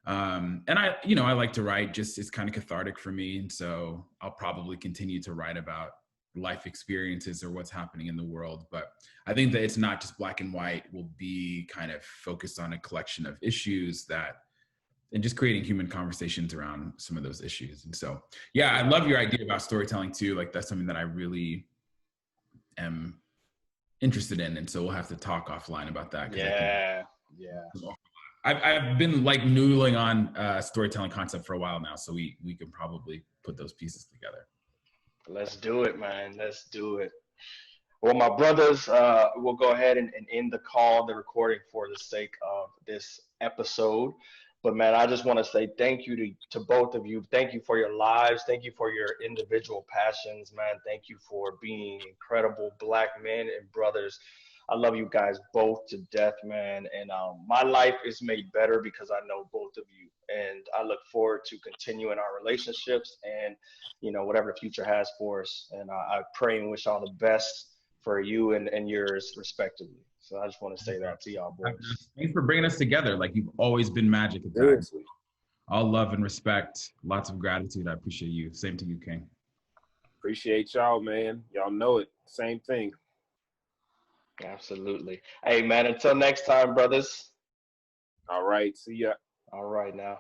And I like to write, just it's kind of cathartic for me. And so I'll probably continue to write about life experiences or what's happening in the world. But I think that it's not just Black and White. Will be kind of focused on a collection of issues and just creating human conversations around some of those issues. And so, I love your idea about storytelling too. Like that's something that I really am interested in. And so we'll have to talk offline about that. I've been like noodling on storytelling concept for a while now. So we can probably put those pieces together. Let's do it, man. Let's do it. Well, my brothers, we'll go ahead and end the call, the recording, for the sake of this episode. But man, I just want to say thank you to both of you. Thank you for your lives. Thank you for your individual passions, man. Thank you for being incredible Black men and brothers. I love you guys both to death, man. And my life is made better because I know both of you. And I look forward to continuing our relationships and, whatever the future has for us. And I pray and wish all the best for you and yours respectively. So I just want to say that to y'all boys. Thanks for bringing us together. Like you've always been magic at times. All love and respect. Lots of gratitude. I appreciate you. Same to you, King. Appreciate y'all, man. Y'all know it. Same thing. Absolutely. Hey, man, until next time, brothers. All right. See ya. All right now.